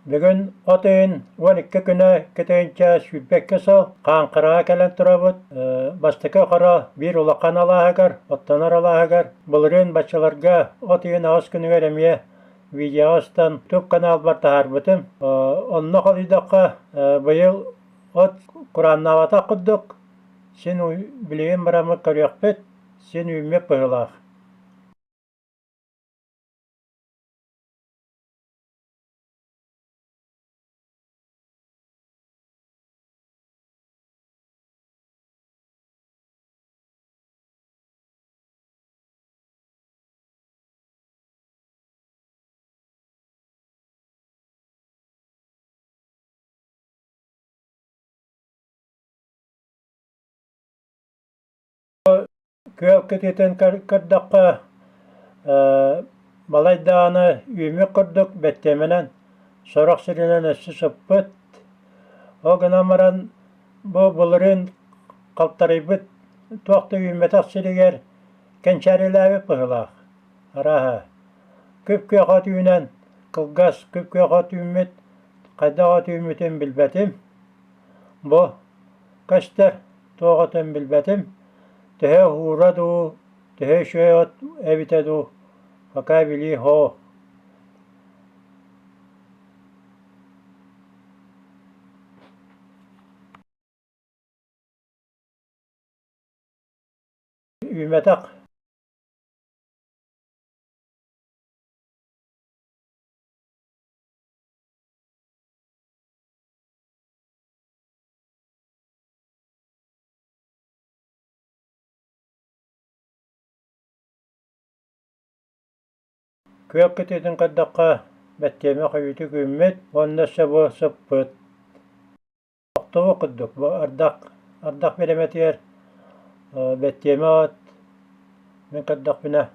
Бүгін отын 12 күні кетейінче шүббекке сол, қаңқыраға кәлін тұрабыд. Бастықы қара бір ұлақан алағығар, оттанар алағығар. Бұлырын бачыларға отын ауыз күні өремие видеостан түп канал бар тахар бұтым. Онны қолидаққа бұйыл от құраннавата құддық. Сен білейін барамы көрек бет, сен үймеп бұғылақ. Көк кететін кірдіққа балайдағаны үйме күрдік бәттеменен сорақ сірінен өсі сұппыт. Оғын амаран бұлырын қалтарайбыт туақты үйметақ сірігер кәнчәріләві бұғылақ. Араға көп көқат үйінен қылғас көп көқат үймет қайдағат үйметін білбәтім. Бұ қаштар тоғатын білбәтім. Тәһе хураду, тәһе шөйот әбитәду, фака били хо. Үйметақ. Көк кететін қаддаққа бәттеме қойыты көммет, оннасы бұ сұппыт. Оқтығы құддық, бұ ардақ береметер бәттеме от, мен қаддақ біне.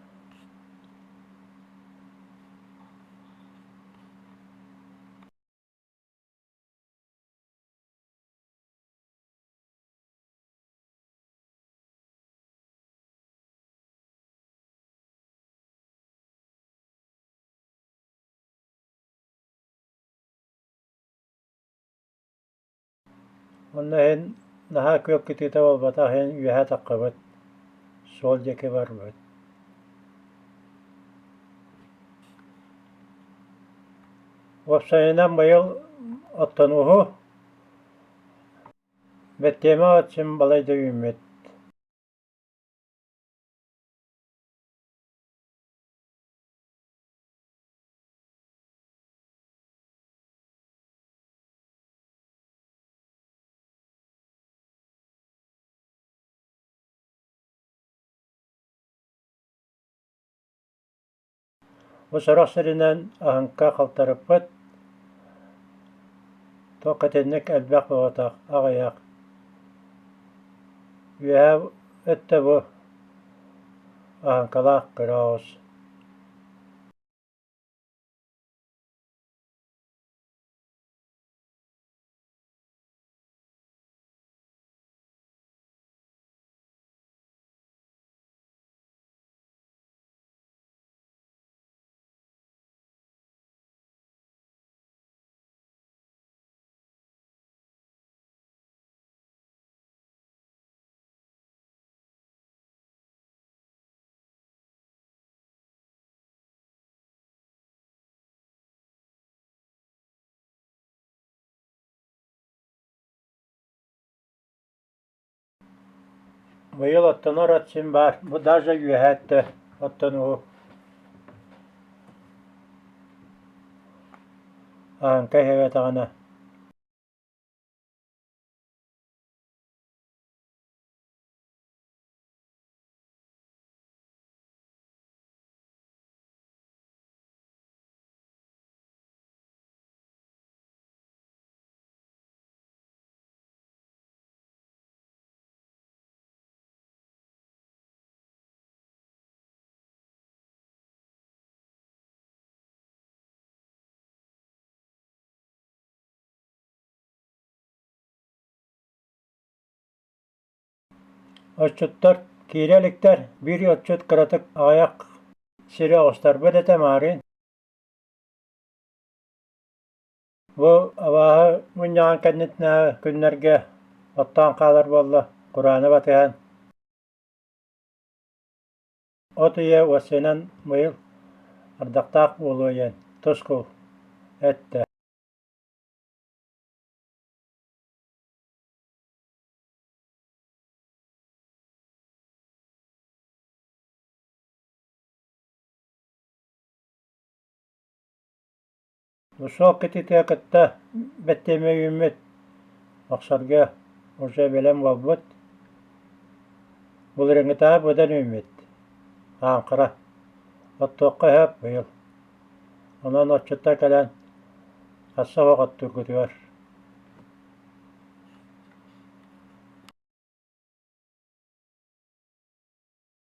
Онна хен наха көк кететі олбата хен үйәһә таққыбыт, сол жеке бар бұд. Опсайынан байыл оттануғы бәттеме отсын балайды үймет. Бұ сорақ сірінен ағынқа қалтарып бұд, тоқетеннік әлбәқ бұғатақ, ағаяқ. Үйәһә өтті бұ ағынқалақ қырауыз. Бұйыл оттанар отсын бар, бұ даже үйәһәтті оттануы. Ағынқа хәвәт ағына. Отчуттар, кииреликтер, бир отчут кыратык аяк сире остар бедете марын. Bu abaha munyan kennetne günlerge ottan kalır bolla Kur'an'ı batıyan. Otuya o senen bu yıl ardaqtaq boluyen tosku ette. Bu sok kitite kıtta betteme ümmet aksarga oja belem bolbut. Bu rengita bodan ümmet. Ankara. Ottoqqa hep bu yıl. Ondan otçutta kalan kassa vaqat turgutuyor.